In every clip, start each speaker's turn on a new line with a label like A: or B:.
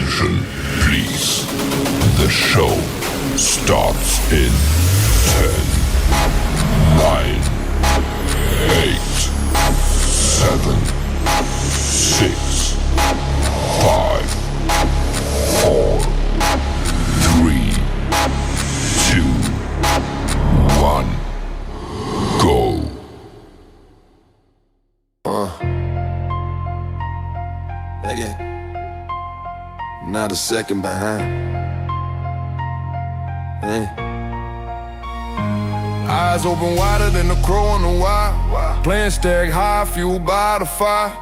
A: Attention, please. The show starts in 10, 9, 8, 7, 6, 5, 4, 3, 2, 1, go.
B: Nigga, not a second behind. Eyes open wider than the crow on the wire. Playing stack high, fueled by the fire.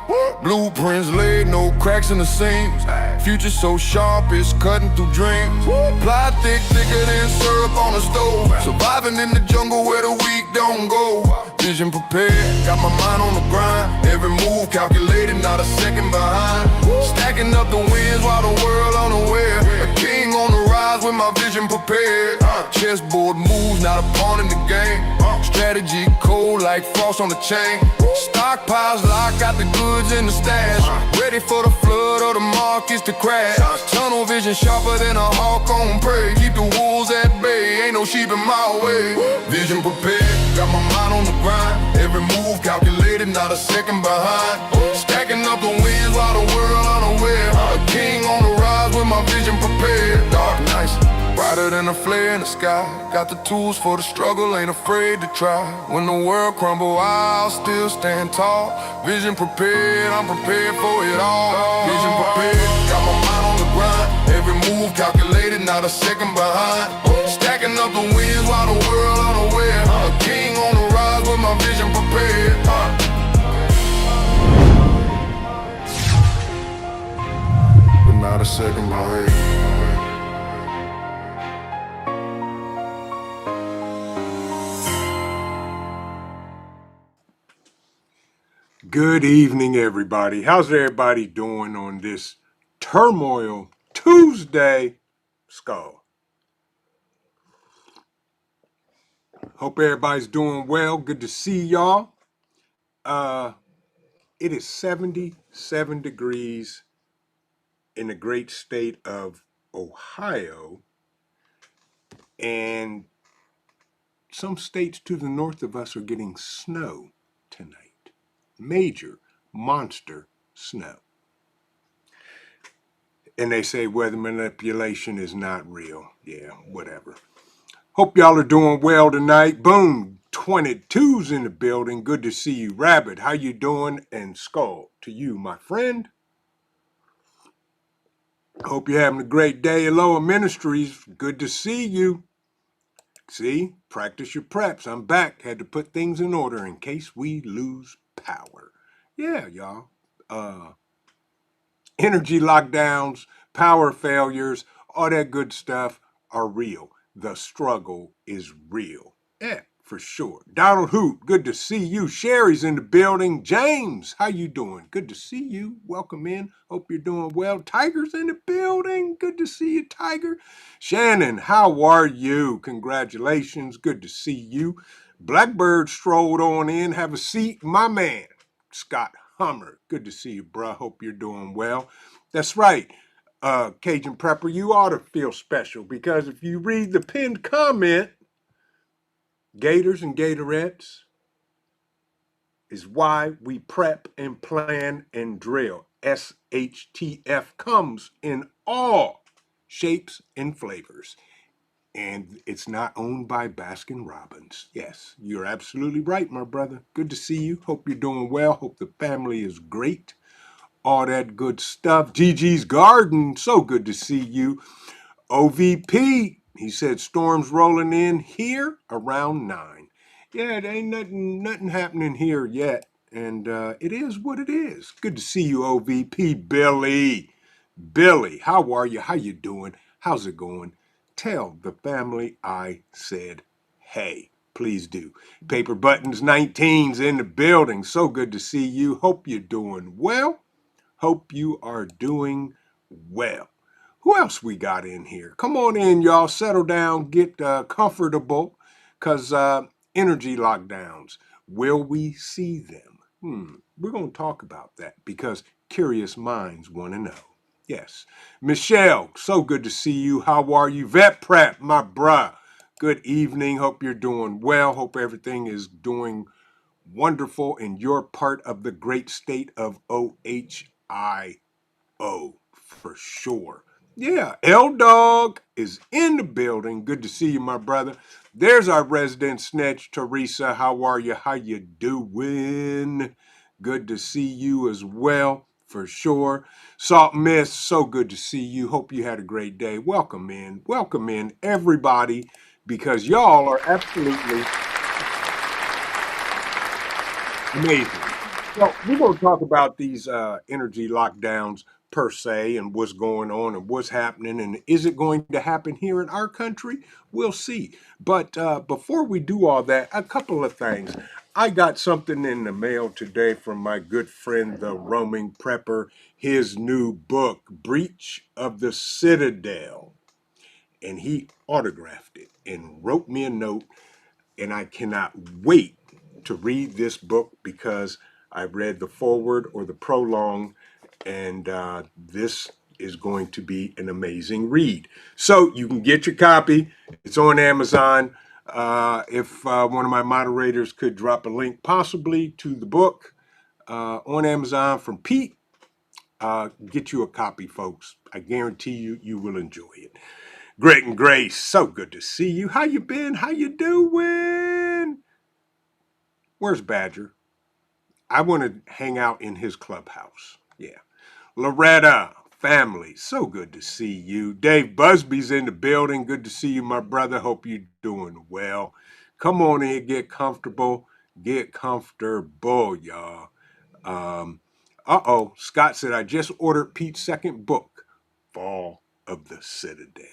B: Blueprints laid, no cracks in the seams. Future so sharp, it's cutting through dreams. Plot thick, thicker than syrup on the stove. Surviving in the jungle where the weak don't go. Vision prepared, got my mind on the grind. Every move calculated, not a second behind. Stacking up the wins while the world unaware. A king on the rise with my vision prepared. Chessboard moves, not a pawn in the game. Strategy cold like frost on the chain. Stockpiles lock, got the goods in the stash. Ready for the flood or the markets to crash. Tunnel vision sharper than a hawk on prey. Keep the wolves at bay, ain't no sheep in my way. Vision prepared, got my mind on the grind. Every move calculated, not a second behind. Stacking up the wins while the world unaware. A king on the rise with my vision prepared. Dark nights, brighter than a flare in the sky. Got the tools for the struggle, ain't afraid to try. When the world crumble, I'll still stand tall. Vision prepared, I'm prepared for it all. Vision prepared, got my mind on the grind. Every move calculated, not a second behind. Stacking up the wins while the world unaware. A king on the rise with my vision prepared. But not a second behind.
C: Good evening, everybody. How's everybody doing on this Turmoil Tuesday? Skull. Hope everybody's doing well. Good to see y'all. It is 77 degrees in the great state of Ohio, and some states to the north of us are getting snow tonight. Major, monster snow. And they say weather manipulation is not real. Yeah, whatever. Hope y'all are doing well tonight. Boom, 22's in the building. Good to see you. Rabbit, how you doing? And Skull, to you, my friend. Hope you're having a great day. Aloha Ministries, good to see you. See, practice your preps. I'm back. Had to put things in order in case we lose power. Yeah, y'all. Energy lockdowns, power failures, all that good stuff are real. The struggle is real. Yeah, for sure. Donald Hoot, good to see you. Sherry's in the building. James, how you doing? Good to see you. Welcome in. Hope you're doing well. Tiger's in the building. Good to see you, Tiger. Shannon, how are you? Congratulations. Good to see you. Blackbird strolled on in. Have a seat. My man, Scott Hummer. Good to see you, bruh. Hope you're doing well. That's right. Cajun Prepper, you ought to feel special because if you read the pinned comment, Gators and Gatorettes is why we prep and plan and drill. SHTF comes in all shapes and flavors. And it's not owned by Baskin Robbins. Yes, you're absolutely right, my brother. Good to see you. Hope you're doing well. Hope the family is great. All that good stuff. Gigi's Garden, so good to see you. OVP, he said storms rolling in here around 9. Yeah, it ain't nothing happening here yet. And it is what it is. Good to see you, OVP. Billy, how are you? How you doing? How's it going? Tell the family I said hey. Please do. Paper Buttons 19's in the building. So good to see you. Hope you're doing well. Hope you are doing well. Who else we got in here? Come on in, y'all. Settle down. Get comfortable. Because energy lockdowns, will we see them? We're going to talk about that because curious minds want to know. Yes. Michelle, so good to see you. How are you? Vet Prep, my bruh. Good evening. Hope you're doing well. Hope everything is doing wonderful in your part of the great state of OHIO for sure. Yeah, L Dog is in the building. Good to see you, my brother. There's our resident snitch, Teresa. How are you? How you doing? Good to see you as well, for sure. Salt Miss, so good to see you. Hope you had a great day. Welcome in, everybody, because y'all are absolutely amazing. Well, we're going to talk about these energy lockdowns per se and what's going on and what's happening and is it going to happen here in our country? We'll see. But before we do all that, a couple of things. I got something in the mail today from my good friend, the roaming prepper, his new book, Breach of the Citadel. And he autographed it and wrote me a note and I cannot wait to read this book because I read the foreword or the prologue, and this is going to be an amazing read. So you can get your copy. It's on Amazon. If one of my moderators could drop a link possibly to the book on Amazon from Pete, get you a copy, folks. I guarantee you will enjoy it. Greg and Grace, so good to see you. How you been? How you doing? Where's Badger? I want to hang out in his clubhouse. Yeah. Loretta, family, so good to see you. Dave Busby's in the building. Good to see you, my brother. Hope you're doing well. Come on in, get comfortable. Get comfortable, y'all. Um, Scott said, I just ordered Pete's second book, Fall of the Citadel.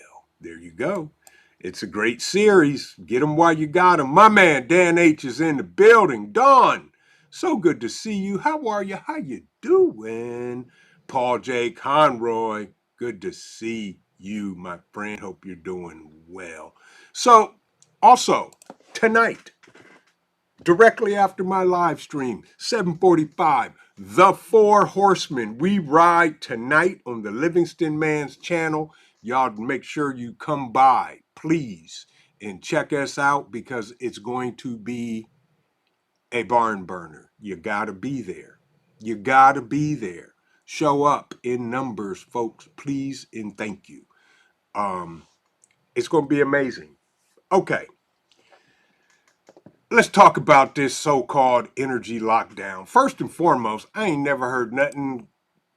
C: There you go. It's a great series. Get them while you got them. My man, Dan H. is in the building. Dawn, so good to see you. How are you? How you doing? Paul J. Conroy, good to see you, my friend. Hope you're doing well. So, also, tonight, directly after my live stream, 7:45, The Four Horsemen. We ride tonight on the Livingston Man's channel. Y'all make sure you come by, please, and check us out because it's going to be a barn burner. You gotta be there. You gotta be there. Show up in numbers, folks, please and thank you. It's gonna be amazing. Okay, let's talk about this so-called energy lockdown. First and foremost, I ain't never heard nothing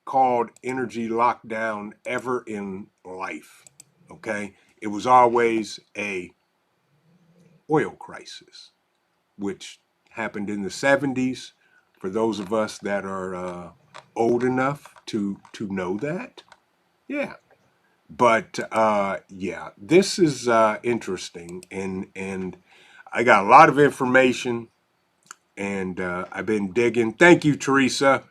C: called energy lockdown ever in life. Okay, it was always a oil crisis, which happened in the 70s. For those of us that are old enough to know that, yeah. But yeah, this is interesting, and I got a lot of information and I've been digging. Thank you, Teresa.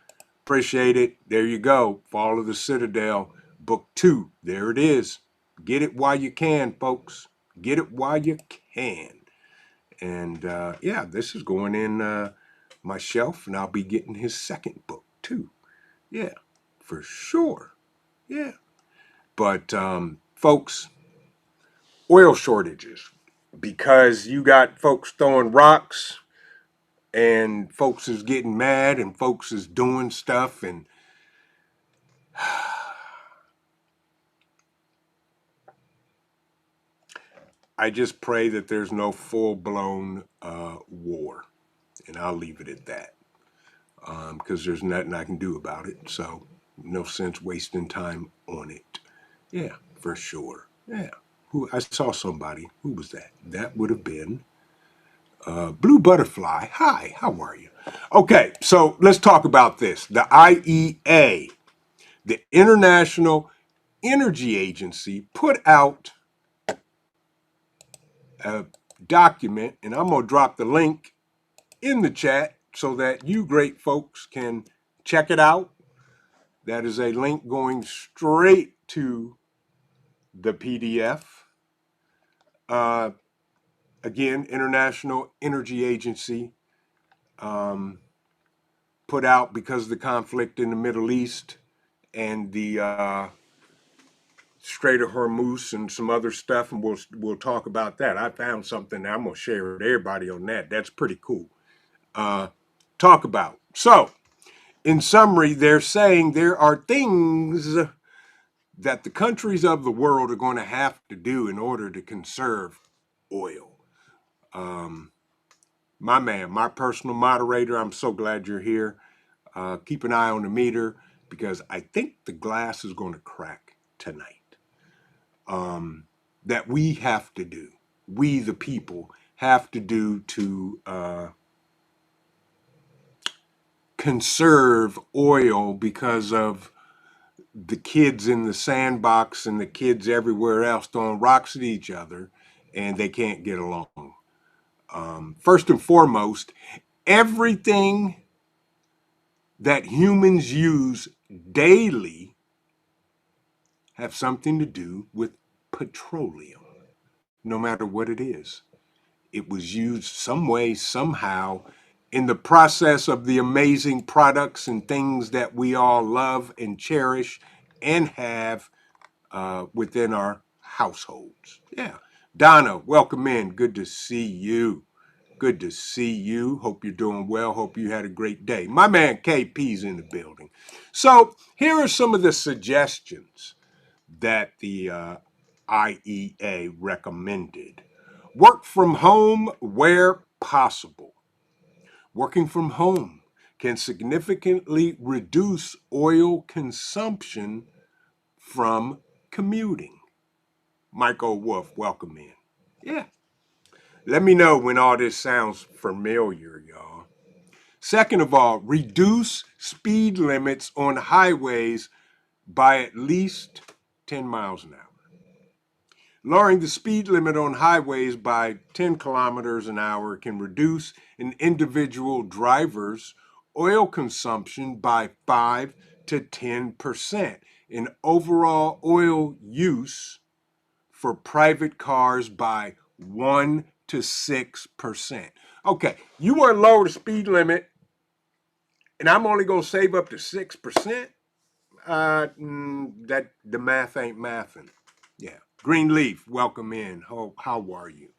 C: Appreciate it. There you go. Fall of the Citadel, book 2. There it is. Get it while you can, folks. Get it while you can. And yeah, this is going in my shelf, and I'll be getting his second book too. Yeah, for sure. Yeah. But folks, oil shortages because you got folks throwing rocks and folks is getting mad and folks is doing stuff and I just pray that there's no full-blown war, and I'll leave it at that because there's nothing I can do about it, so no sense wasting time on it. Yeah, for sure. Yeah. Who I saw somebody. Who was that? That would have been Blue Butterfly. Hi, how are you? Okay, so let's talk about this. The IEA, the International Energy Agency, put out a document, and I'm going to drop the link in the chat so that you great folks can check it out. That is a link going straight to the PDF. Uh, Again, International Energy Agency put out because of the conflict in the Middle East and the Strait of Hormuz and some other stuff, and we'll talk about that. I found something that I'm gonna share with everybody on that. That's pretty cool. Talk about. So, in summary, they're saying there are things that the countries of the world are going to have to do in order to conserve oil. My man, my personal moderator, I'm so glad you're here. Keep an eye on the meter because I think the glass is going to crack tonight. That we have to do, we the people have to do to conserve oil because of the kids in the sandbox and the kids everywhere else throwing rocks at each other and they can't get along. First and foremost, everything that humans use daily have something to do with petroleum, no matter what it is. It was used some way, somehow, in the process of the amazing products and things that we all love and cherish and have within our households. Yeah. Donna, welcome in. Good to see you. Good to see you. Hope you're doing well. Hope you had a great day. My man KP's in the building. So here are some of the suggestions that the IEA recommended. Work from home where possible. Working from home can significantly reduce oil consumption from commuting. Michael Wolf, welcome in. Yeah. Let me know when all this sounds familiar, y'all. Second of all, reduce speed limits on highways by at least 10 miles an hour. Lowering the speed limit on highways by 10 kilometers an hour can reduce an individual driver's oil consumption by 5 to 10% and overall oil use for private cars by 1 to 6%. Okay, you want to lower the speed limit and I'm only going to save up to 6%? That the math ain't mathing. Yeah. Greenleaf, welcome in. How are you?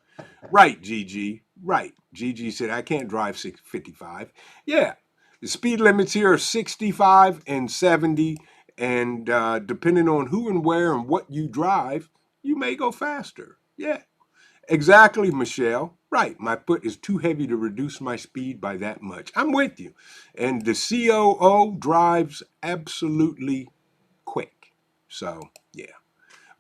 C: Right, Gigi. Right. Gigi said, I can't drive 55. Yeah. The speed limits here are 65 and 70. And depending on who and where and what you drive, you may go faster. Yeah. Exactly, Michelle. Right. My foot is too heavy to reduce my speed by that much. I'm with you. And the COO drives absolutely quick. So, yeah.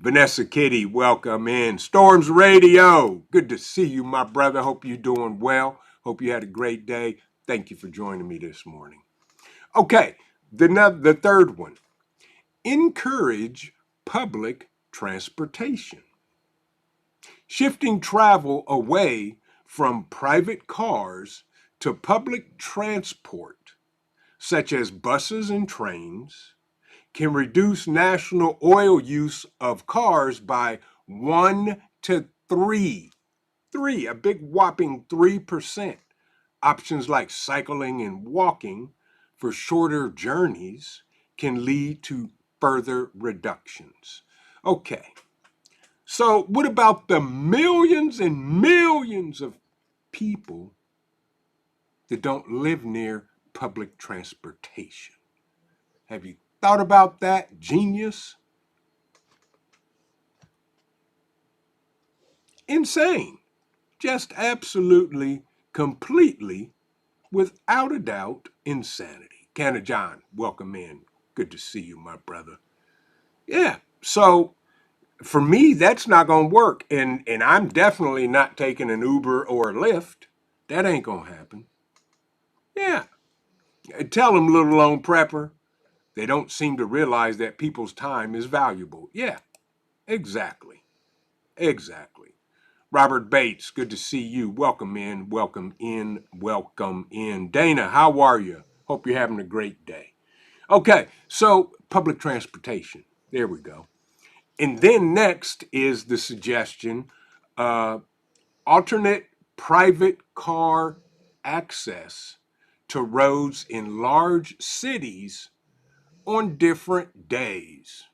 C: Vanessa Kitty, welcome in. Storms Radio, good to see you, my brother. Hope you're doing well. Hope you had a great day. Thank you for joining me this morning. Okay, the third one. Encourage public transportation. Shifting travel away from private cars to public transport, such as buses and trains, can reduce national oil use of cars by 1 to 3. A big whopping 3%. Options like cycling and walking for shorter journeys can lead to further reductions. Okay, so what about the millions and millions of people that don't live near public transportation? Have you thought about that, genius? Insane. Just absolutely, completely, without a doubt, insanity. Canna John, welcome in. Good to see you, my brother. Yeah, so for me, that's not going to work. And I'm definitely not taking an Uber or a Lyft. That ain't going to happen. Yeah. Tell them, little lone prepper, they don't seem to realize that people's time is valuable. Yeah, exactly. Exactly. Robert Bates, good to see you. Welcome in, welcome in, welcome in. Dana, how are you? Hope you're having a great day. Okay, so public transportation. There we go. And then next is the suggestion alternate private car access to roads in large cities on different days.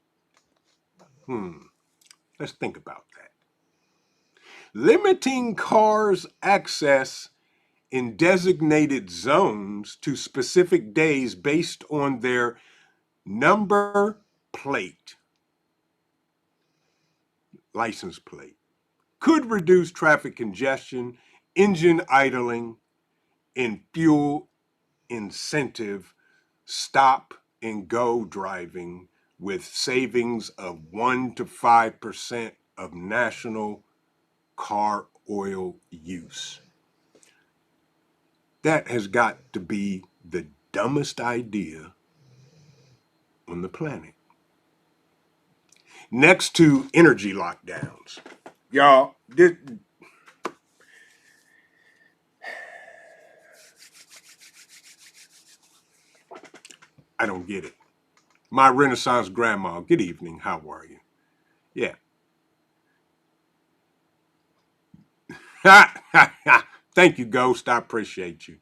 C: Let's think about that. Limiting cars' access in designated zones to specific days based on their number plate, license plate, could reduce traffic congestion, engine idling, and fuel incentive stop and go driving with savings of 1 to 5% of national car oil use. That has got to be the dumbest idea on the planet. Next to energy lockdowns. Y'all, I don't get it. My Renaissance grandma, good evening, how are you? Yeah. Thank you, Ghost, I appreciate you.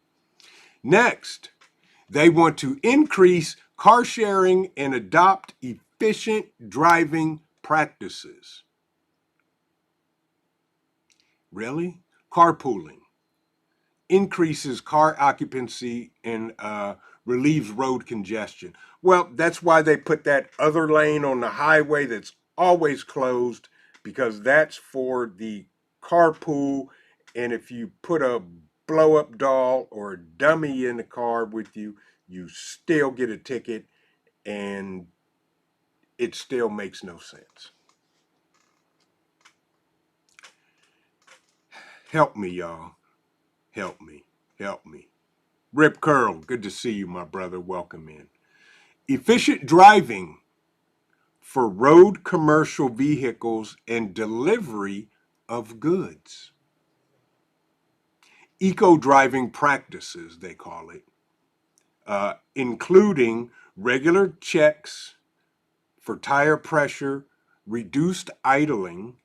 C: Next, they want to increase car sharing and adopt efficient driving practices. Really? Carpooling increases car occupancy and relieves road congestion. Well, that's why they put that other lane on the highway that's always closed, because that's for the carpool. And if you put a blow up doll or a dummy in the car with you, you still get a ticket and it still makes no sense. Help me, y'all. Help me. Help me. Rip Curl, good to see you, my brother. Welcome in. Efficient driving for road commercial vehicles and delivery of goods. Eco driving practices, they call it, including regular checks for tire pressure, reduced idling,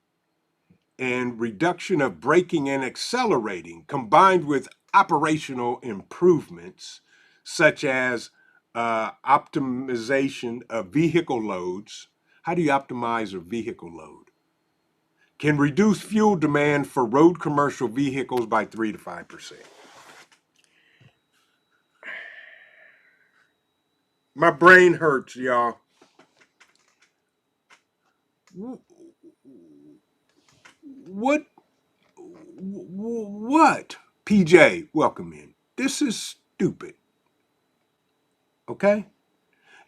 C: and reduction of braking and accelerating, combined with operational improvements such as optimization of vehicle loads. How do you optimize a vehicle load? Can reduce fuel demand for road commercial vehicles by 3 to 5%. My brain hurts, y'all. What? What? PJ, welcome in. This is stupid. Okay?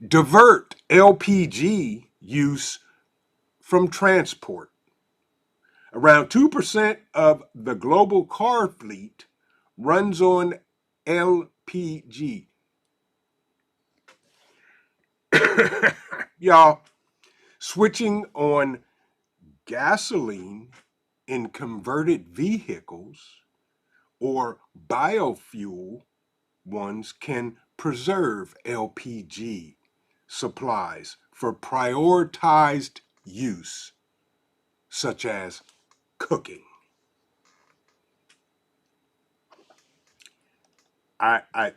C: Divert LPG use from transport. Around 2% of the global car fleet runs on LPG. Y'all, switching on gasoline in converted vehicles or biofuel ones can preserve LPG supplies for prioritized use, such as cooking.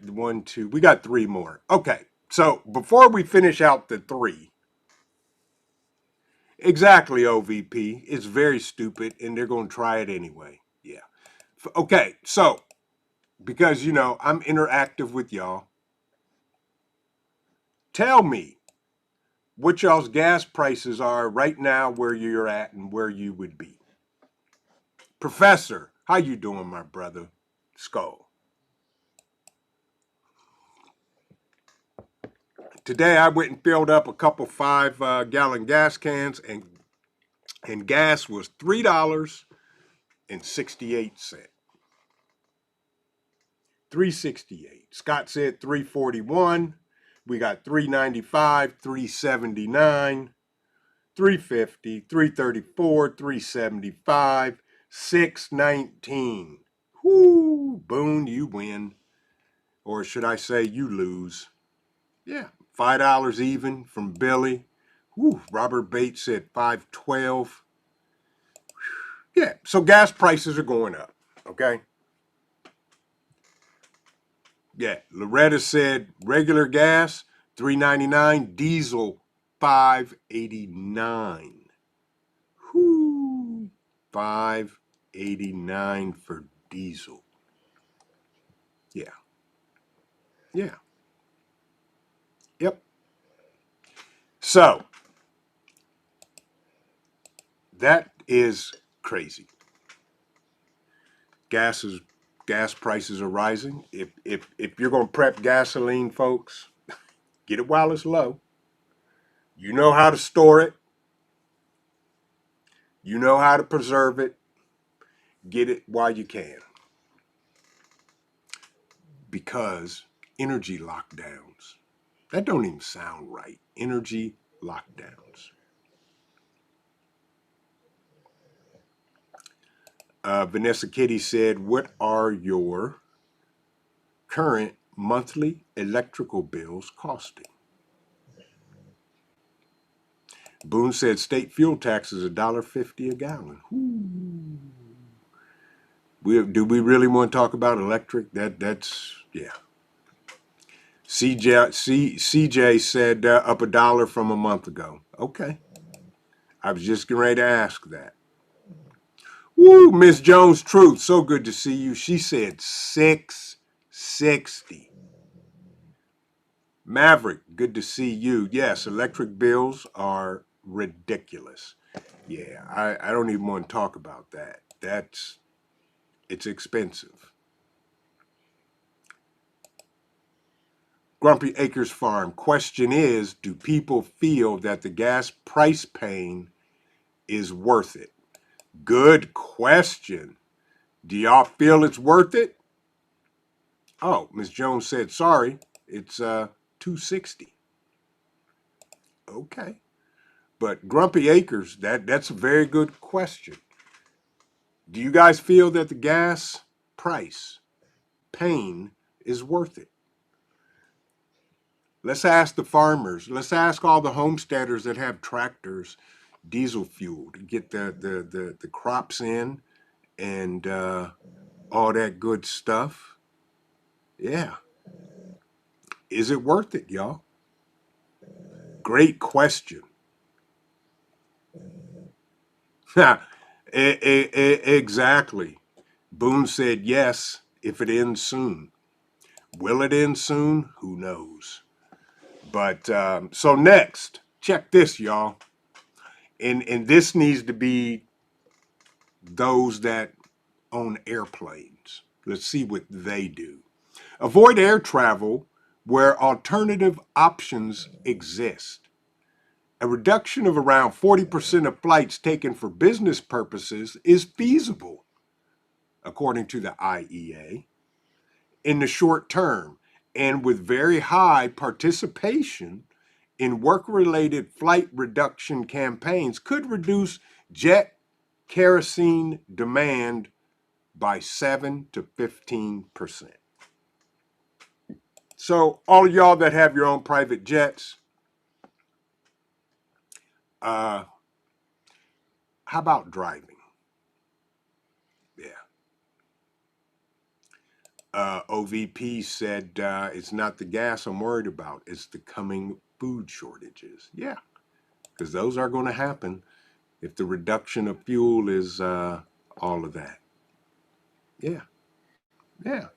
C: One, two, we got three more. Okay, so before we finish out the three, exactly, OVP, it's very stupid and they're going to try it anyway. Yeah. Okay, so because, you know, I'm interactive with y'all, tell me what y'all's gas prices are right now, where you're at and where you would be. Professor, how you doing, my brother? Skull. Today I went and filled up a couple 5-gallon gas cans, and gas was $3.68. $3.68. Scott said $3.41. We got $3.95, $3.79, $3.50, $3.34, $3.75, $6.19. Whoo, Boone, you win. Or should I say you lose? Yeah, $5 even from Billy. Whew, Robert Bates said $5.12. Yeah, so gas prices are going up, okay? Yeah, Loretta said regular gas, $3.99. Diesel, $5.89. Whoo, $5.89 for diesel. Yeah. Yeah. Yep. So that is crazy. Gas prices are rising. If you're gonna prep gasoline, folks, get it while it's low. You know how to store it. You know how to preserve it. Get it while you can. Because energy lockdowns. That don't even sound right. Energy lockdowns. Vanessa Kitty said, "What are your current monthly electrical bills costing?" Boone said, "State fuel tax is $1.50 a gallon." Do we really want to talk about electric? That's yeah. CJ said up $1 from a month ago. Okay, I was just getting ready to ask that. Woo, Miss Jones Truth, so good to see you. She said 660. Maverick, good to see you. Yes, electric bills are ridiculous. Yeah, I don't even want to talk about that. It's expensive. Grumpy Acres Farm. Question is, do people feel that the gas price pain is worth it? Good question. Do y'all feel it's worth it? Oh, Miss Jones said, sorry, it's 260. Okay. But Grumpy Acres, that's a very good question. Do you guys feel that the gas price pain is worth it? Let's ask the farmers. Let's ask all the homesteaders that have tractors, diesel fuel to get the crops in and all that good stuff. Yeah. Is it worth it, y'all? Great question. Exactly. Boone said yes, if it ends soon. Will it end soon? Who knows? But so next, check this, y'all. And this needs to be those that own airplanes. Let's see what they do. Avoid air travel where alternative options exist. A reduction of around 40% of flights taken for business purposes is feasible, according to the IEA, in the short term, and with very high participation in work-related flight reduction campaigns could reduce jet kerosene demand by 7 to 15%. So all of y'all that have your own private jets, how about driving? Yeah. OVP said it's not the gas I'm worried about, it's the coming food shortages. Yeah, because those are going to happen if the reduction of fuel is all of that. Yeah, yeah.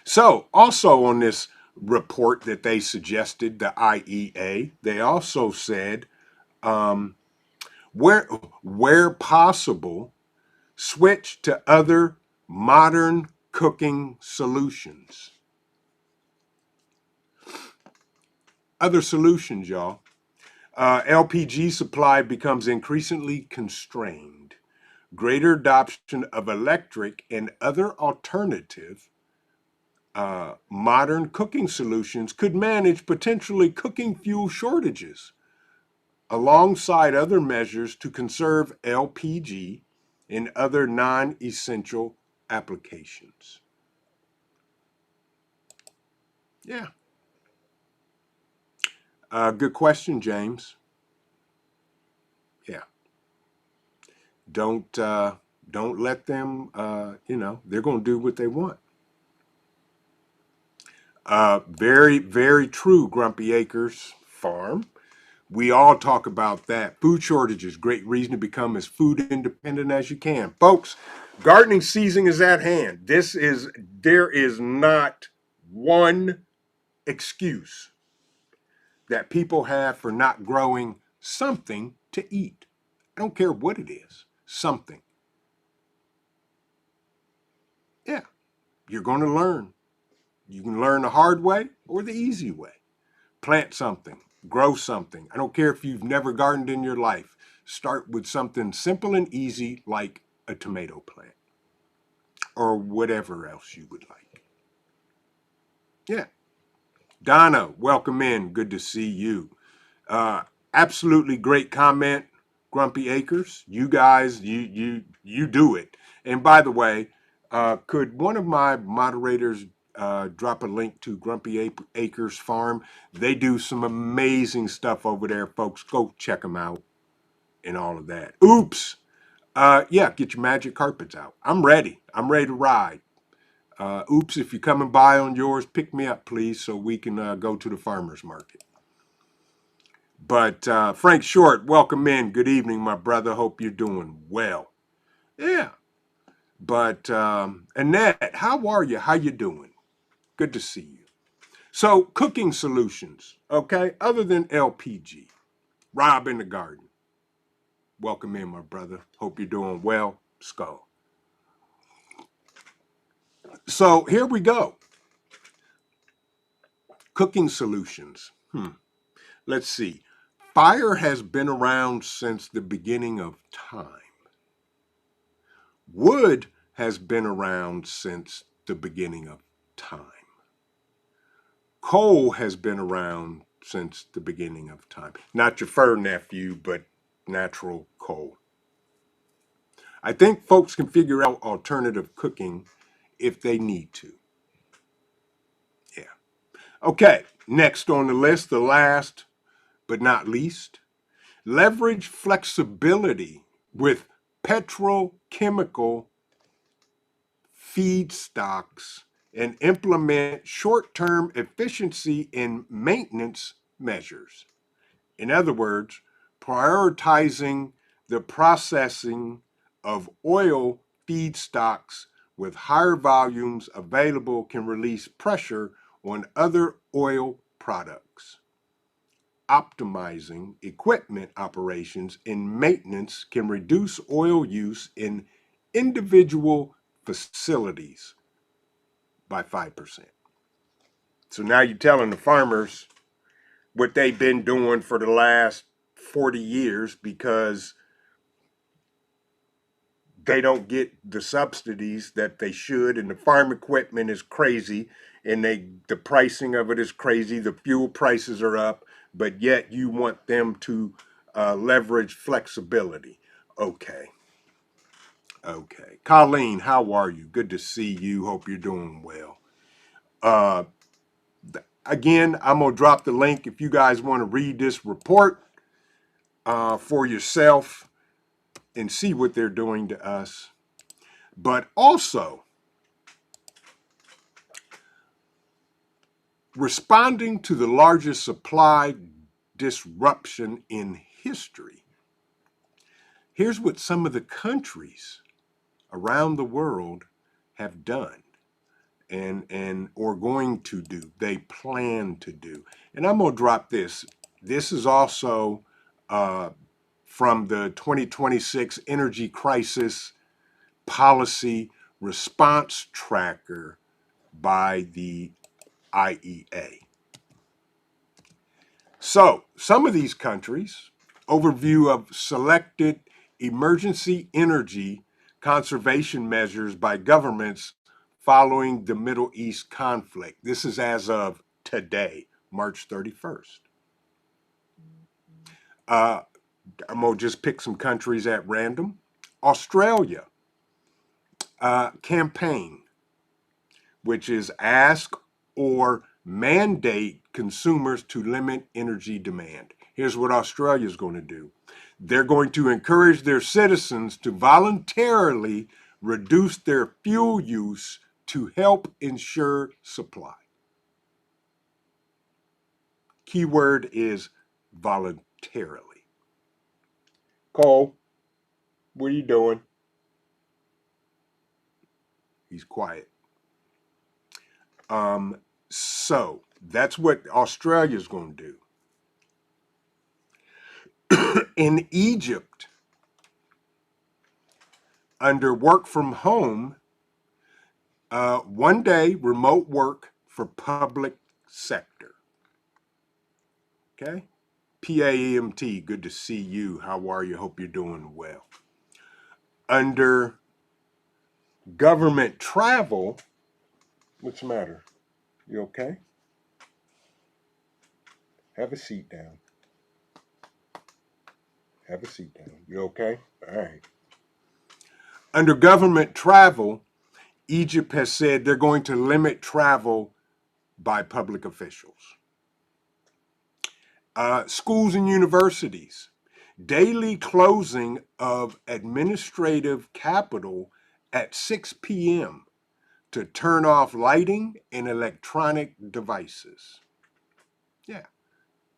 C: So also on this report that they suggested, the IEA, they also said where possible, switch to other modern cooking solutions. Other solutions, y'all. LPG supply becomes increasingly constrained. Greater adoption of electric and other alternative modern cooking solutions could manage potentially cooking fuel shortages alongside other measures to conserve LPG and other non-essential applications. Yeah. Good question, James. Yeah. Don't let them. They're going to do what they want. Very, very true, Grumpy Acres Farm. We all talk about that. Food shortages, great reason to become as food independent as you can. Folks, gardening season is at hand. There is not one excuse that people have for not growing something to eat. I don't care what it is, something. Yeah, you're going to learn. You can learn the hard way or the easy way. Plant something, grow something. I don't care if you've never gardened in your life. Start with something simple and easy like a tomato plant or whatever else you would like. Yeah. Donna, welcome in. Good to see you. Uh, Absolutely great comment, Grumpy Acres. You guys, you do it. And by the way, could one of my moderators drop a link to Grumpy Acres Farm? They do some amazing stuff over there, folks. Go check them out and all of that. Oops. Yeah, get your magic carpets out. I'm ready. I'm ready to ride. Oops, if you're coming by on yours, pick me up, please, so we can go to the farmer's market. But Frank Short, welcome in. Good evening, my brother. Hope you're doing well. Yeah. But Annette, how are you? How you doing? Good to see you. So, cooking solutions, okay? Other than LPG. Rob in the garden. Welcome in, my brother. Hope you're doing well. Skull. So, here we go. Cooking solutions. Let's see. Fire has been around since the beginning of time. Wood has been around since the beginning of time. Coal has been around since the beginning of time. Not your fur nephew, but natural coal. I think folks can figure out alternative cooking if they need to. Yeah. Okay, next on the list, the last but not least, leverage flexibility with petrochemical feedstocks and implement short-term efficiency and maintenance measures. In other words, prioritizing the processing of oil feedstocks with higher volumes available can release pressure on other oil products. Optimizing equipment operations and maintenance can reduce oil use in individual facilities by 5%. So now you're telling the farmers what they've been doing for the last 40 years because they don't get the subsidies that they should, and the farm equipment is crazy, and the pricing of it is crazy. The fuel prices are up, but yet you want them to leverage flexibility. Okay. Colleen, how are you? Good to see you. Hope you're doing well. Again, I'm going to drop the link if you guys want to read this report for yourself and see what they're doing to us. But also, responding to the largest supply disruption in history. Here's what some of the countries around the world have done and or going to do. They plan to do. And I'm going to drop this. This is also from the 2026 Energy Crisis Policy Response Tracker by the IEA. So, some of these countries, overview of selected emergency energy conservation measures by governments following the Middle East conflict. This is as of today, March 31st. I'm going to just pick some countries at random. Australia, campaign, which is ask or mandate consumers to limit energy demand. Here's what Australia is going to do. They're going to encourage their citizens to voluntarily reduce their fuel use to help ensure supply. Keyword is voluntarily. Cole, what are you doing? He's quiet. So that's what Australia's going to do. In Egypt, under work from home, 1 day remote work for public sector. Okay? PAEMT, good to see you. How are you? Hope you're doing well. Under government travel, what's the matter? You okay? Have a seat down. Have a seat down. You okay? All right. Under government travel, Egypt has said they're going to limit travel by public officials. Schools and universities, daily closing of administrative capital at 6 p.m. to turn off lighting and electronic devices. Yeah.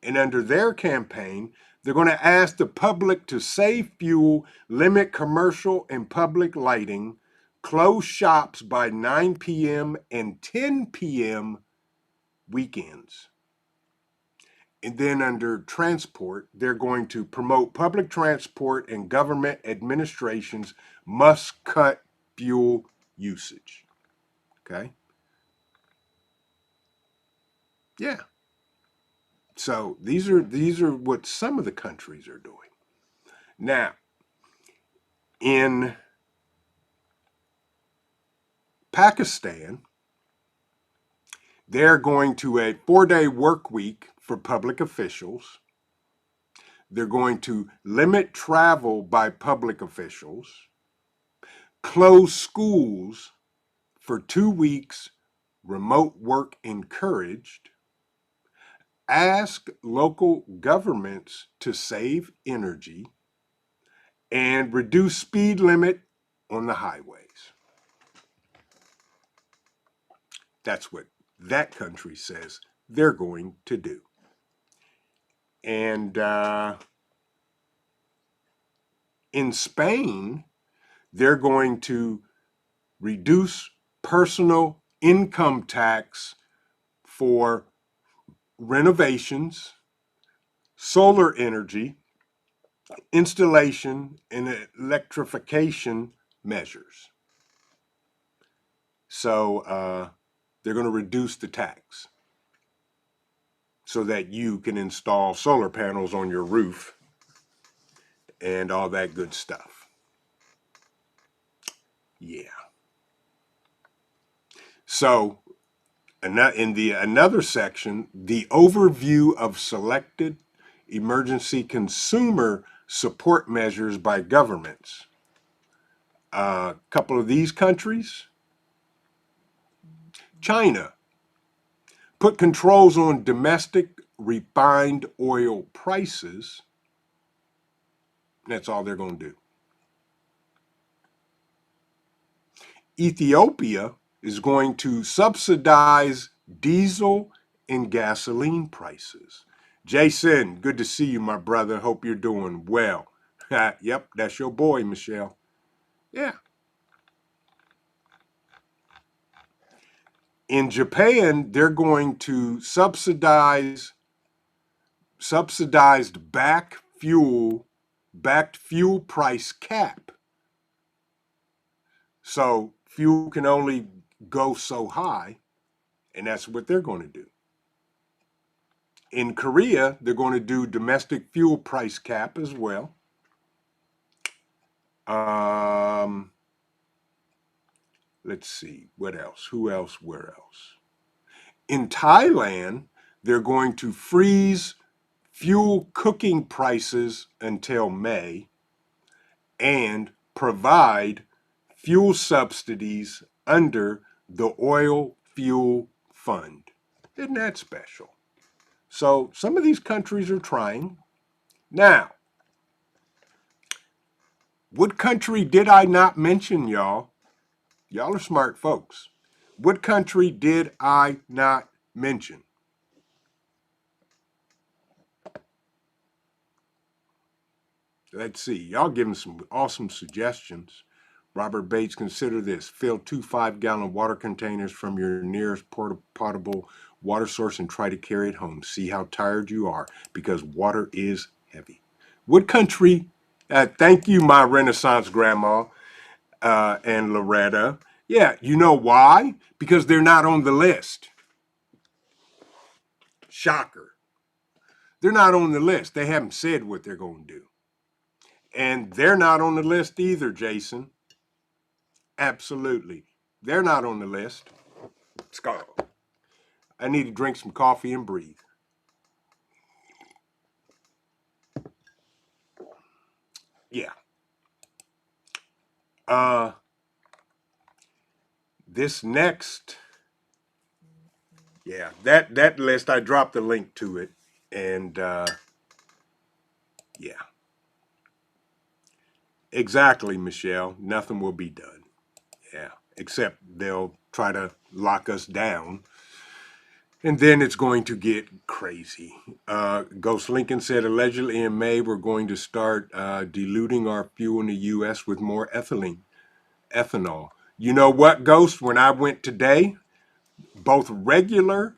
C: And under their campaign, they're going to ask the public to save fuel, limit commercial and public lighting, close shops by 9 p.m. and 10 p.m. weekends. And then under transport, they're going to promote public transport and government administrations must cut fuel usage. Okay? Yeah. So these are what some of the countries are doing. Now, in Pakistan, they're going to a 4-day work week for public officials. They're going to limit travel by public officials, close schools for 2 weeks, remote work encouraged, ask local governments to save energy, and reduce speed limit on the highways. That's what that country says they're going to do. And in Spain, they're going to reduce personal income tax for renovations, solar energy, installation, and electrification measures. So they're going to reduce the tax so that you can install solar panels on your roof and all that good stuff. Yeah. So in another section, the overview of selected emergency consumer support measures by governments. A couple of these countries. China put controls on domestic refined oil prices. That's all they're going to do. Ethiopia is going to subsidize diesel and gasoline prices. Jason, good to see you, my brother. Hope you're doing well. Yep, that's your boy, Michelle. Yeah. In Japan, they're going to subsidized backed fuel price cap. So fuel can only go so high, and that's what they're going to do. In Korea, they're going to do domestic fuel price cap as well. Let's see, what else? Who else? Where else? In Thailand, they're going to freeze fuel cooking prices until May and provide fuel subsidies under the Oil Fuel Fund. Isn't that special? So some of these countries are trying. Now, what country did I not mention, y'all? Y'all are smart folks. What country did I not mention? Let's see. Y'all giving some awesome suggestions. Robert Bates, consider this. Fill 2 5-gallon water containers from your nearest potable water source and try to carry it home. See how tired you are because water is heavy. What country? Thank you, my Renaissance grandma and Loretta. Yeah, you know why? Because they're not on the list. Shocker. They're not on the list. They haven't said what they're going to do. And they're not on the list either, Jason. Absolutely. They're not on the list. Skull. I need to drink some coffee and breathe. Yeah. This next, yeah, that list, I dropped the link to it. And yeah. Exactly, Michelle. Nothing will be done. Yeah. Except they'll try to lock us down. And then it's going to get crazy. Ghost Lincoln said allegedly in May we're going to start diluting our fuel in the U.S. with more ethanol. You know what, Ghost? When I went today, both regular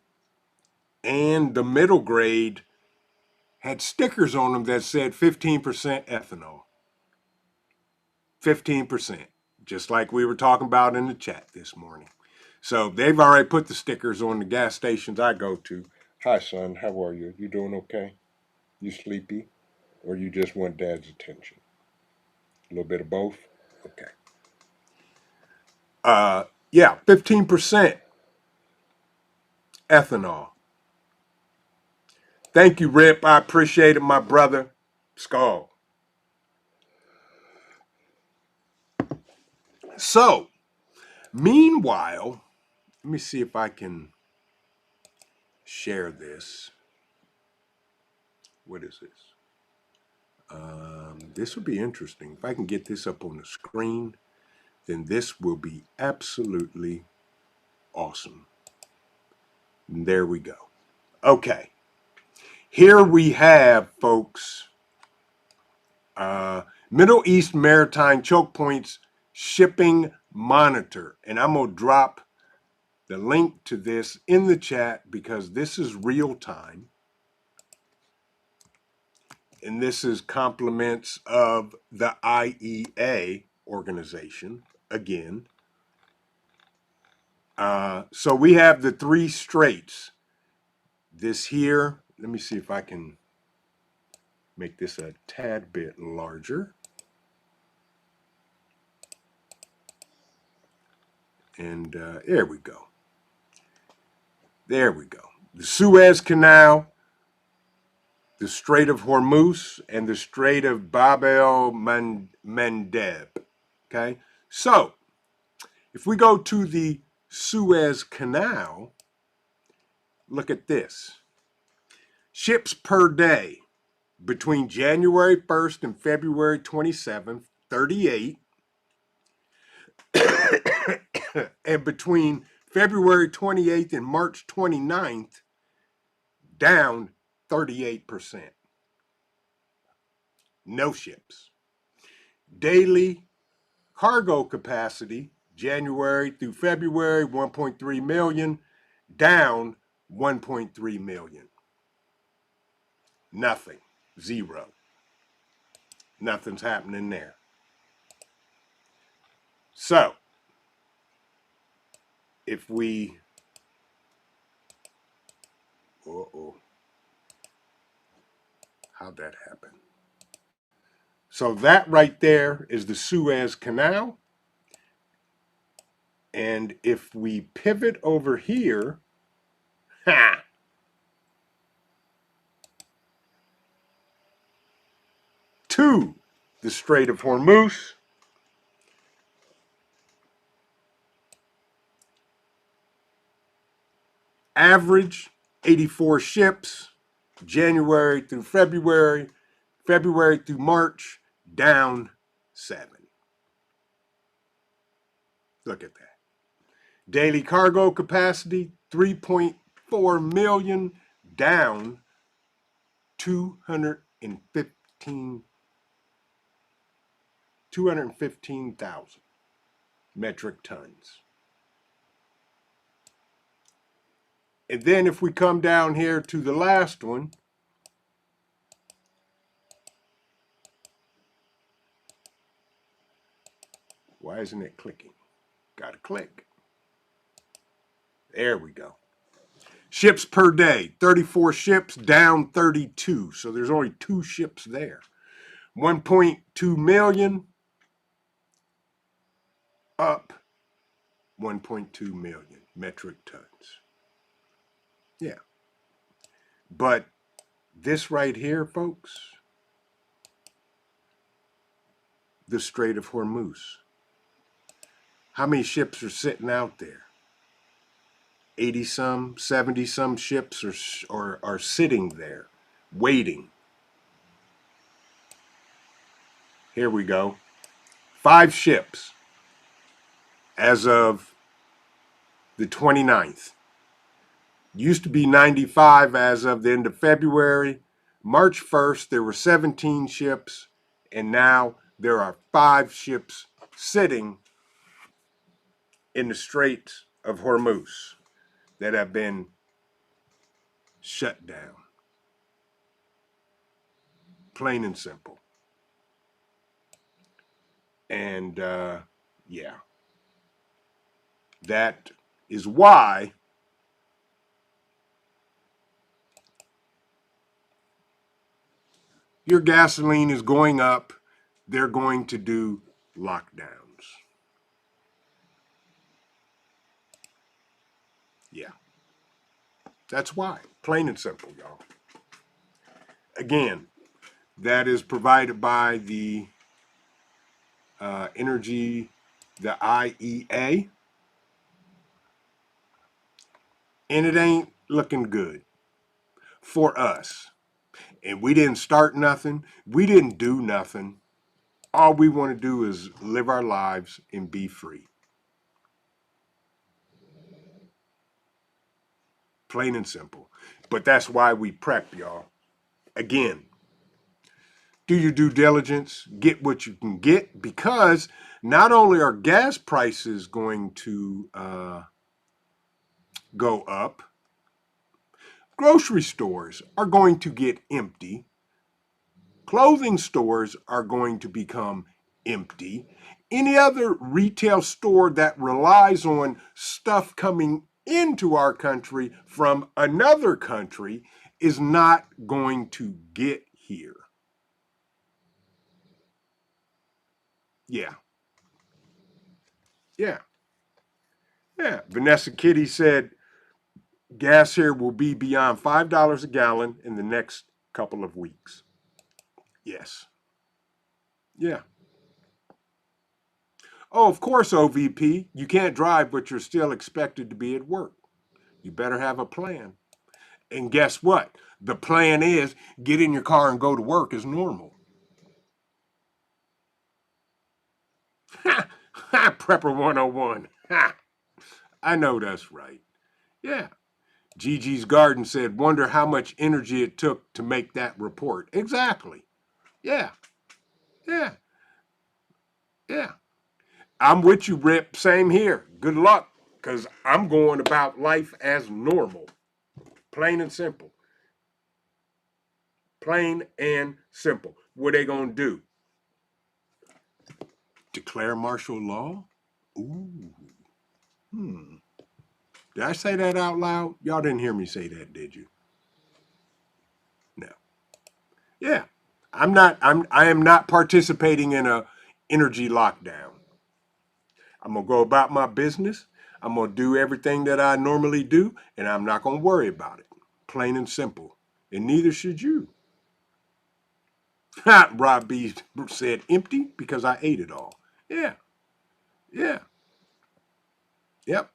C: and the middle grade had stickers on them that said 15% ethanol. 15%, just like we were talking about in the chat this morning. So they've already put the stickers on the gas stations I go to. Hi, son. How are you? You doing okay? You sleepy? Or you just want dad's attention? A little bit of both? Okay. Yeah, 15% ethanol. Thank you, Rip. I appreciate it, my brother. Skull. So, meanwhile, let me see if I can share this. What is this? This will be interesting. If I can get this up on the screen, then this will be absolutely awesome. And there we go. Okay. Here we have, folks, Middle East Maritime Choke Points Shipping Monitor. And I'm going to drop the link to this in the chat because this is real time. And this is compliments of the IEA organization again. So we have the 3 straits. This here, let me see if I can make this a tad bit larger. And there we go. There we go. The Suez Canal, the Strait of Hormuz, and the Strait of Bab el-Mandeb. Okay? So, if we go to the Suez Canal, look at this. Ships per day between January 1st and February 27th, 38. And between February 28th and March 29th, down 38%. No ships. Daily cargo capacity, January through February, 1.3 million, down 1.3 million. Nothing. Zero. Nothing's happening there. So, if we... How'd that happen? So that right there is the Suez Canal. And if we pivot over here, to the Strait of Hormuz, average 84 ships, January through February, February through March, down 7. Look at that. Daily cargo capacity, 3.4 million, down 215 215,000 metric tons. And then if we come down here to the last one, why isn't it clicking? Gotta click. There we go. Ships per day, 34 ships, down 32. So there's only 2 ships there. 1.2 million, up 1.2 million metric tons. Yeah. But this right here, folks, the Strait of Hormuz. How many ships are sitting out there? 80 some, 70 some ships are sitting there waiting. Here we go. 5 ships as of the 29th. Used to be 95 as of the end of February. March 1st, there were 17 ships, and now there are 5 ships sitting in the Strait of Hormuz that have been shut down. Plain and simple. And yeah, that is why your gasoline is going up. They're going to do lockdowns. Yeah. That's why. Plain and simple, y'all. Again, that is provided by the energy, the IEA. And it ain't looking good for us. And we didn't start nothing. We didn't do nothing. All we want to do is live our lives and be free. Plain and simple. But that's why we prep, y'all. Again, do your due diligence, get what you can get, because not only are gas prices going to go up, grocery stores are going to get empty, clothing stores are going to become empty. Any other retail store that relies on stuff coming into our country from another country is not going to get here. Yeah. Yeah. Yeah. Vanessa Kitty said gas here will be beyond $5 a gallon in the next couple of weeks. Yes. Yeah. Oh, of course, OVP. You can't drive, but you're still expected to be at work. You better have a plan. And guess what? The plan is get in your car and go to work as normal. Ha! Ha! Prepper 101. Ha! I know that's right. Yeah. Gigi's Garden said, wonder how much energy it took to make that report. Exactly. Yeah. Yeah. Yeah. I'm with you, Rip. Same here. Good luck, because I'm going about life as normal. Plain and simple. Plain and simple. What are they going to do? Declare martial law? Ooh. Did I say that out loud? Y'all didn't hear me say that, did you? No. Yeah. I am not participating in a energy lockdown. I'm going to go about my business. I'm going to do everything that I normally do, and I'm not going to worry about it. Plain and simple. And neither should you. Rob B said empty because I ate it all. Yeah. Yeah. Yep.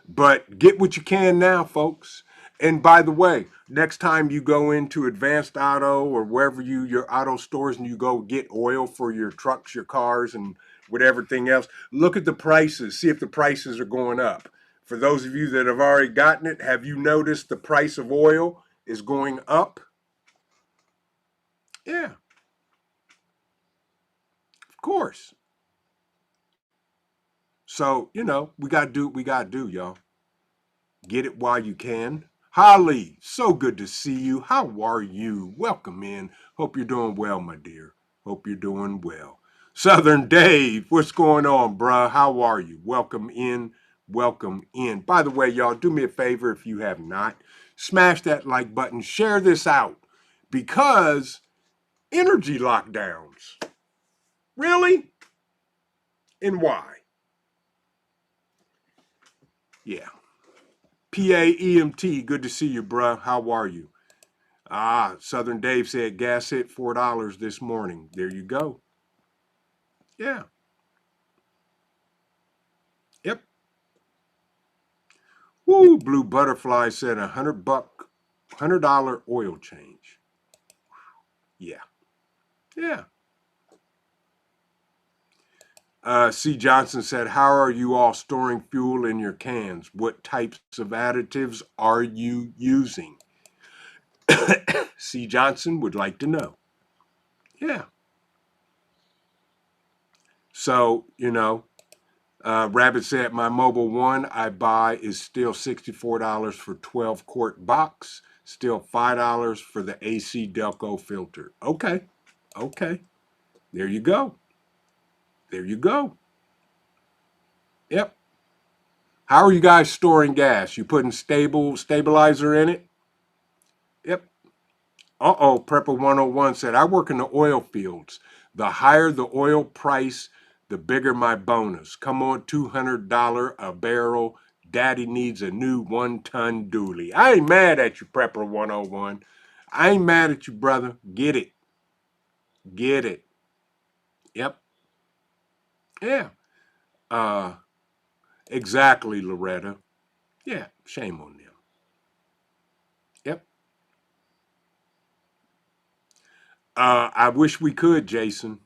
C: But get what you can now, folks. And by the way, next time you go into Advanced Auto or wherever your auto stores and you go get oil for your trucks, your cars, and whatever thing else, look at the prices. See if the prices are going up. For those of you that have already gotten it, have you noticed the price of oil is going up? Yeah. course. So, you know, we got to do what we got to do, y'all. Get it while you can. Holly, so good to see you. How are you? Welcome in. Hope you're doing well, my dear. Hope you're doing well. Southern Dave, what's going on, bruh? How are you? Welcome in. Welcome in. By the way, y'all, do me a favor if you have not. Smash that like button. Share this out. Because energy lockdowns. Really? And why? Yeah. PAEMT, good to see you, bruh. How are you? Southern Dave said gas hit $4 this morning. There you go. Yeah. Yep. Woo, Blue Butterfly said $100 oil change. Yeah. Yeah. C. Johnson said, how are you all storing fuel in your cans? What types of additives are you using? C. Johnson would like to know. Yeah. So, you know, Rabbit said, my Mobile One I buy is still $64 for 12-quart box, still $5 for the AC Delco filter. Okay. Okay. There you go. There you go. Yep. How are you guys storing gas? You putting stabilizer in it? Yep. Prepper 101 said, I work in the oil fields. The higher the oil price, the bigger my bonus. Come on, $200 a barrel. Daddy needs a new 1-ton dually. I ain't mad at you, Prepper 101. I ain't mad at you, brother. Get it. Get it. Yep. Yeah. Exactly, Loretta. Yeah, shame on them. Yep. I wish we could, Jason.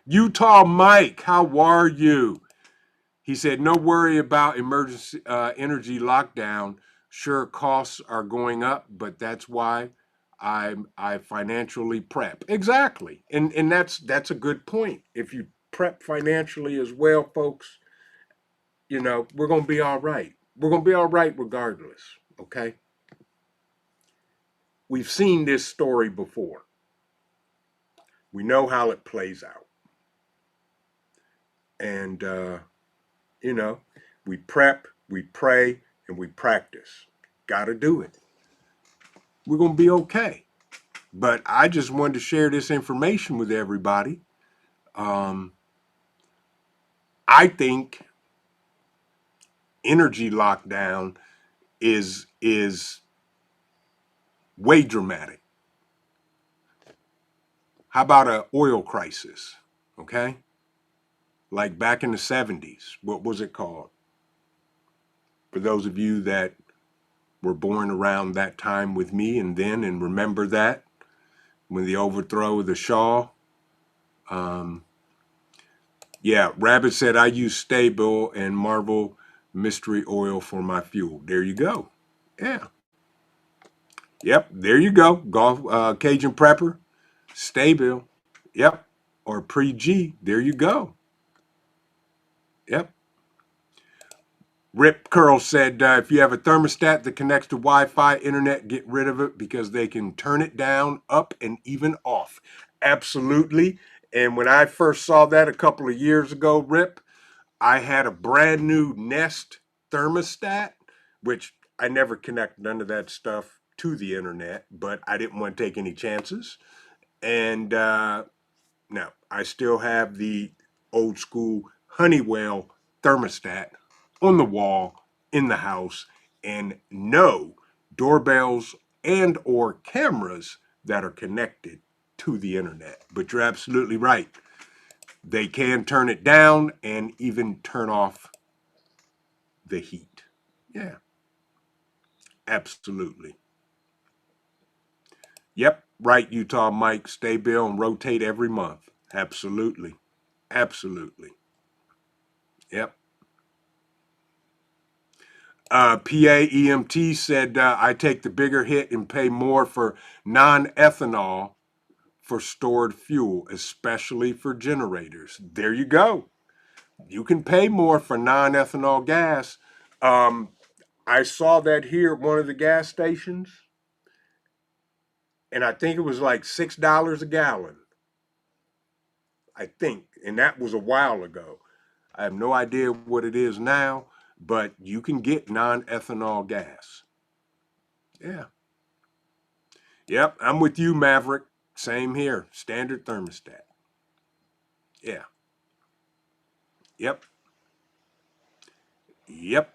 C: Utah Mike, how are you? He said, no worry about emergency energy lockdown. Sure, costs are going up, but that's why I financially prep. Exactly. And that's a good point. If you prep financially as well, folks, you know, we're going to be all right. We're going to be all right regardless, okay? We've seen this story before. We know how it plays out. And you know, we prep, we pray, and we practice. Got to do it. We're going to be okay. But I just wanted to share this information with everybody. I think energy lockdown is way dramatic. How about an oil crisis? Okay? Like back in the 70s. What was it called? For those of you that were born around that time with me and remember that, when the overthrow of the Shah. Yeah, Rabbit said, I use Stable and Marvel Mystery Oil for my fuel. There you go. Yeah. Yep, there you go. Golf Cajun Prepper, Stable. Yep. Or Pre-G. There you go. Yep. Rip Curl said, if you have a thermostat that connects to Wi-Fi internet, get rid of it because they can turn it down, up, and even off. Absolutely. And when I first saw that a couple of years ago, Rip, I had a brand new Nest thermostat, which I never connect none of that stuff to the internet, but I didn't want to take any chances. And no, I still have the old school Honeywell thermostat on the wall in the house, and no doorbells and or cameras that are connected to the internet. But you're absolutely right. They can turn it down and even turn off the heat. Yeah, absolutely. Yep, right, Utah Mike. Stay bill and rotate every month. Absolutely. Absolutely. Yep. PAEMT said, I take the bigger hit and pay more for non-ethanol for stored fuel, especially for generators. There you go. You can pay more for non-ethanol gas. I saw that here at one of the gas stations, and I think it was like $6 a gallon. I think, and that was a while ago. I have no idea what it is now, but you can get non-ethanol gas. Yeah. Yep, I'm with you, Maverick. Same here. Standard thermostat. Yeah. Yep. Yep.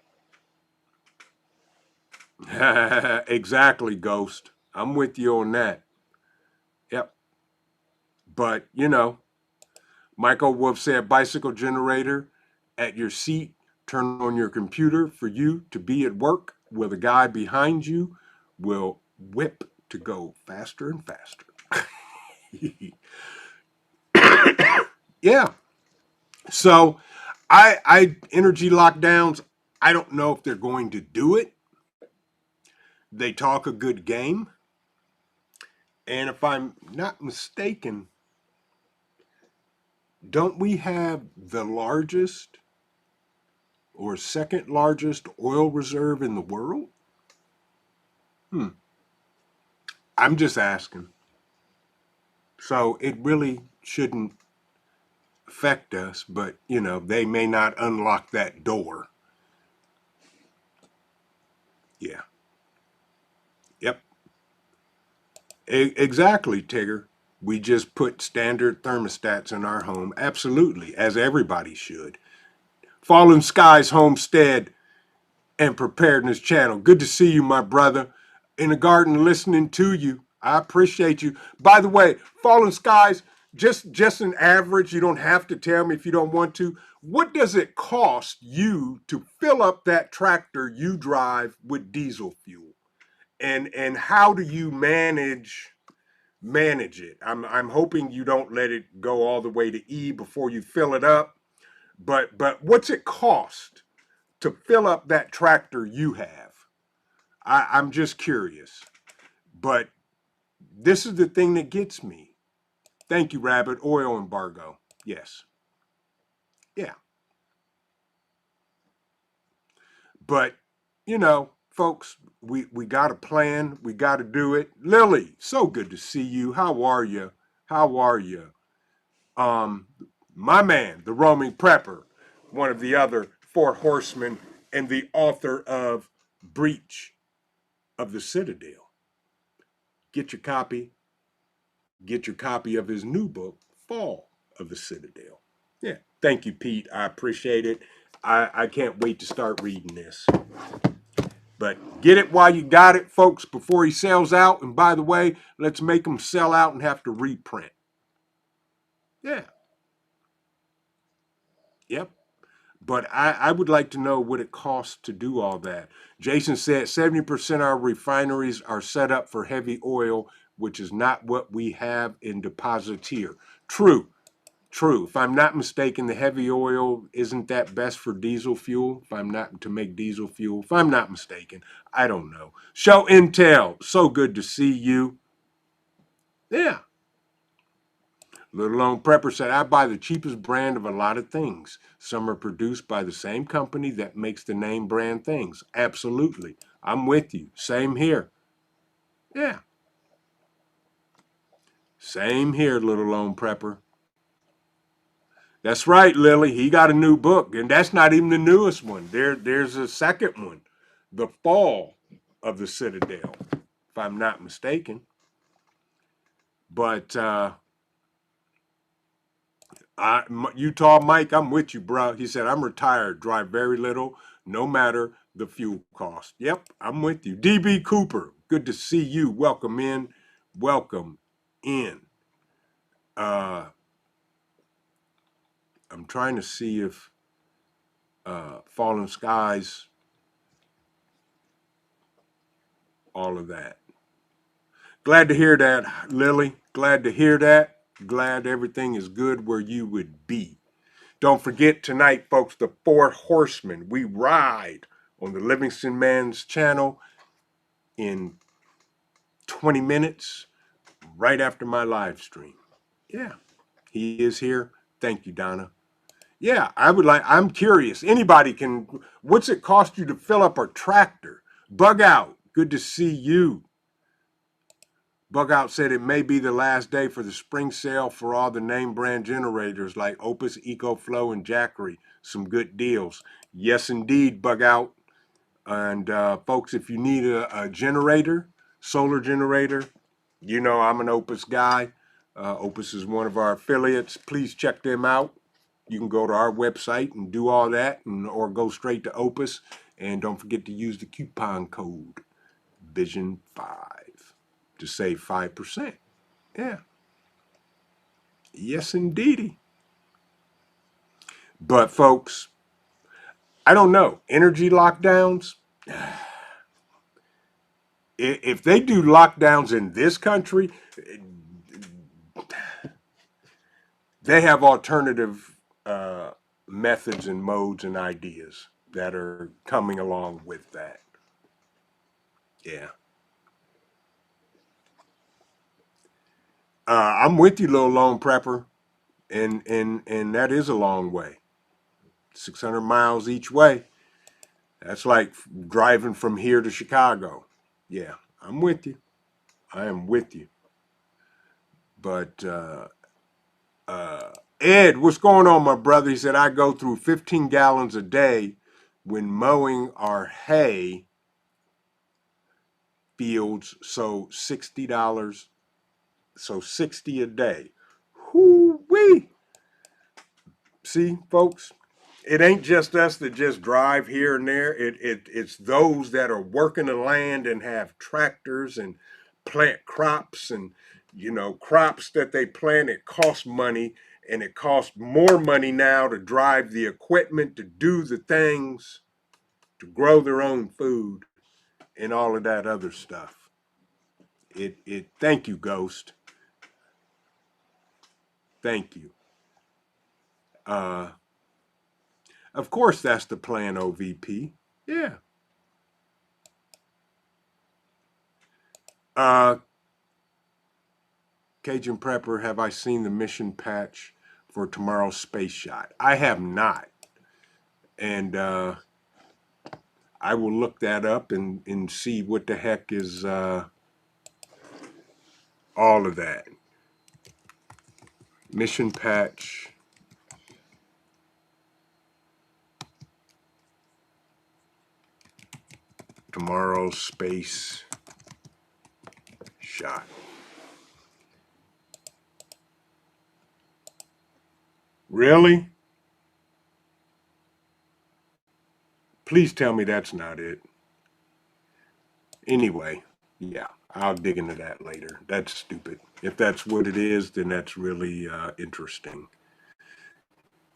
C: Exactly, Ghost. I'm with you on that. Yep. But, Michael Wolf said bicycle generator at your seat, turn on your computer for you to be at work where the guy behind you will whip to go faster and faster. Yeah. So I energy lockdowns, I don't know if they're going to do it. They talk a good game. And if I'm not mistaken, don't we have the largest or second largest oil reserve in the world? I'm just asking. So it really shouldn't affect us, but they may not unlock that door. Yeah. Yep. Exactly, Tigger. We just put standard thermostats in our home. Absolutely, as everybody should. Fallen Skies Homestead and Preparedness channel. Good to see you, my brother. In the garden listening to you. I appreciate you. By the way, Fallen Skies, just an average. You don't have to tell me if you don't want to. What does it cost you to fill up that tractor you drive with diesel fuel? And how do you manage it? I'm hoping you don't let it go all the way to E before you fill it up. But what's it cost to fill up that tractor you have? I'm just curious. But this is the thing that gets me. Thank you, Rabbit. Oil embargo. Yes. Yeah. But, folks, we got a plan. We got to do it. Lily, so good to see you. How are you? How are you? My man, the roaming prepper, one of the other four horsemen, and the author of Breach of the Citadel. Get your copy. Get your copy of his new book, Fall of the Citadel. Yeah. Thank you, Pete. I appreciate it. I can't wait to start reading this. But get it while you got it, folks, before he sells out. And by the way, let's make him sell out and have to reprint. Yeah. Yep. But I would like to know what it costs to do all that. Jason said 70% of our refineries are set up for heavy oil, which is not what we have in deposit here. True. True. If I'm not mistaken, the heavy oil, isn't that best for diesel fuel? If I'm not to make diesel fuel, if I'm not mistaken, I don't know. Show Intel. So good to see you. Yeah. Little Lone Prepper said, I buy the cheapest brand of a lot of things. Some are produced by the same company that makes the name brand things. Absolutely. I'm with you. Same here. Yeah. Same here, Little Lone Prepper. That's right, Lily. He got a new book, and that's not even the newest one. There's a second one, The Fall of the Citadel, if I'm not mistaken. But Utah Mike, I'm with you, bro. He said, I'm retired, drive very little, no matter the fuel cost. Yep, I'm with you. DB Cooper, good to see you. Welcome in. Welcome in. I'm trying to see if Fallen Skies, all of that. Glad to hear that, Lily. Glad to hear that. Glad everything is good where you would be. Don't forget tonight, folks, the Four Horsemen. We ride on the Livingston Man's channel in 20 minutes. right after my live stream. Yeah, he is here. Thank you, Donna. Yeah, I'm curious. Anybody can, what's it cost you to fill up a tractor? Bug Out, good to see you. Bug Out said it may be the last day for the spring sale for all the name brand generators like Opus, EcoFlow, and Jackery. Some good deals. Yes, indeed, Bug Out. And folks, if you need a generator, solar generator, you know I'm an Opus guy. Opus is one of our affiliates. Please check them out. You can go to our website and do all that, or go straight to Opus. And don't forget to use the coupon code Vision5 to save 5%. Yeah. Yes, indeedy. But folks, I don't know. Energy lockdowns, if they do lockdowns in this country, they have alternative methods and modes and ideas that are coming along with that. Yeah. I'm with you, little lone prepper, and that is a long way. 600 miles each way. That's like driving from here to Chicago. Yeah, I'm with you. I am with you. But Ed, what's going on, my brother? He said I go through 15 gallons a day when mowing our hay fields, so $60. So 60 a day. Whoo-wee. See, folks, it ain't just us that just drive here and there. It's those that are working the land and have tractors and plant crops, and crops that they plant. It costs money, and it costs more money now to drive the equipment, to do the things, to grow their own food, and all of that other stuff. Thank you, Ghost. Thank you. Of course, that's the plan, OVP. Yeah. Cajun Prepper, have I seen the mission patch for tomorrow's space shot? I have not. And I will look that up and see what the heck is all of that. Mission patch. Tomorrow's space shot. Really? Please tell me that's not it. Anyway, yeah, I'll dig into that later. That's stupid. If that's what it is, then that's really interesting.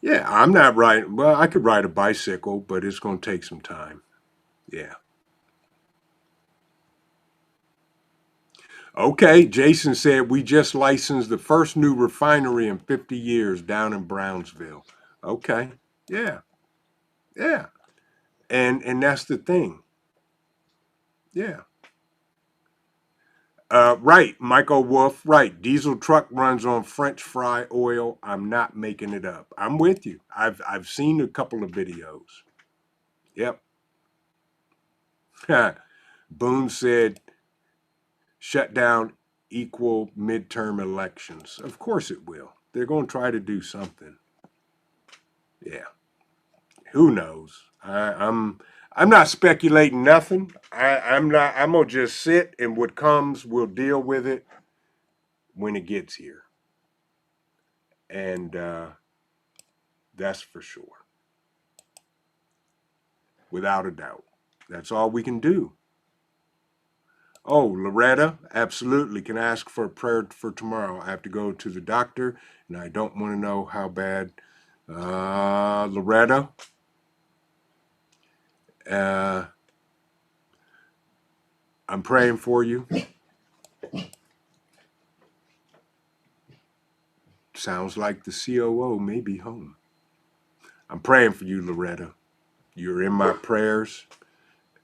C: Yeah, I'm not riding. Well, I could ride a bicycle, but it's going to take some time. Yeah. Okay, Jason said we just licensed the first new refinery in 50 years down in Brownsville. Okay. Yeah. Yeah. And that's the thing. Yeah. Right, Michael Wolf, right. Diesel truck runs on French fry oil. I'm not making it up. I'm with you. I've seen a couple of videos. Yep. Boone said shut down equal midterm elections. Of course it will. They're going to try to do something. Yeah. Who knows? I'm not speculating nothing. I'm not. I'm gonna just sit, and what comes, we'll deal with it when it gets here. And that's for sure, without a doubt. That's all we can do. Oh, Loretta, absolutely. Can ask for a prayer for tomorrow. I have to go to the doctor, and I don't want to know how bad. Loretta, I'm praying for you. Sounds like the COO may be home. I'm praying for you, Loretta. You're in my prayers,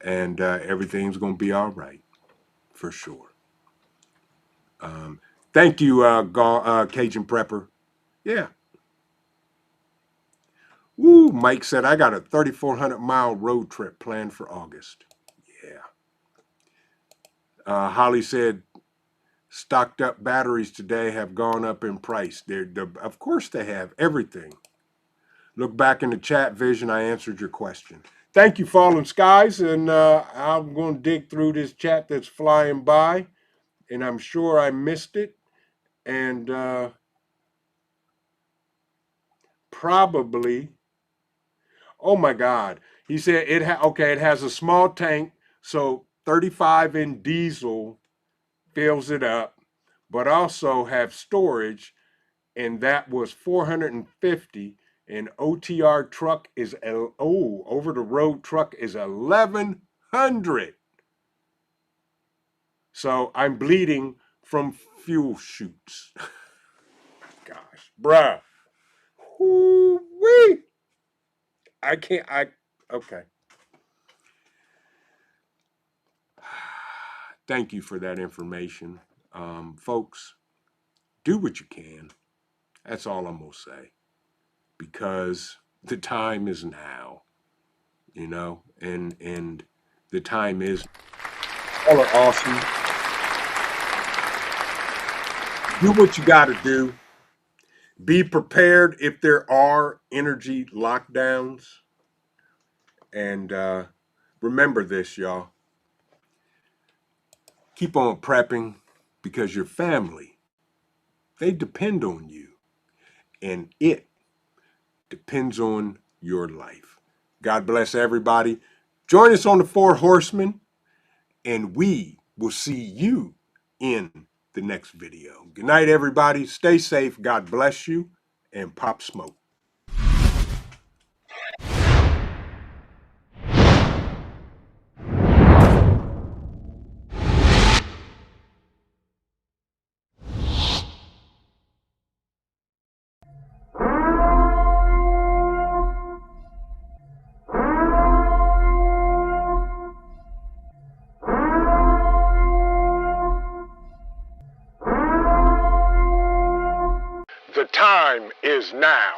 C: and everything's going to be all right, for sure. Thank you, Cajun Prepper. Yeah. Woo, Mike said, I got a 3,400-mile road trip planned for August. Yeah. Holly said, stocked up batteries today have gone up in price. Of course they have. Everything. Look back in the chat, Vision. I answered your question. Thank you, Fallen Skies. And I'm going to dig through this chat that's flying by. And I'm sure I missed it. And probably, oh my God. He said it has a small tank. So 35 in diesel fills it up, but also have storage, and that was 450. And OTR truck is over the road truck is 1,100. So I'm bleeding from fuel chutes. Gosh, bruh. Woo-wee. I can't. Okay. Thank you for that information, folks. Do what you can. That's all I'm gonna say, because the time is now, and the time is. All are awesome. Do what you got to do. Be prepared if there are energy lockdowns, and remember this, y'all. Keep on prepping, because your family, they depend on you, and it depends on your life. God bless everybody. Join us on the Four Horsemen, and we will see you in the next video. Good night, everybody. Stay safe. God bless you, and pop smoke. The time is now.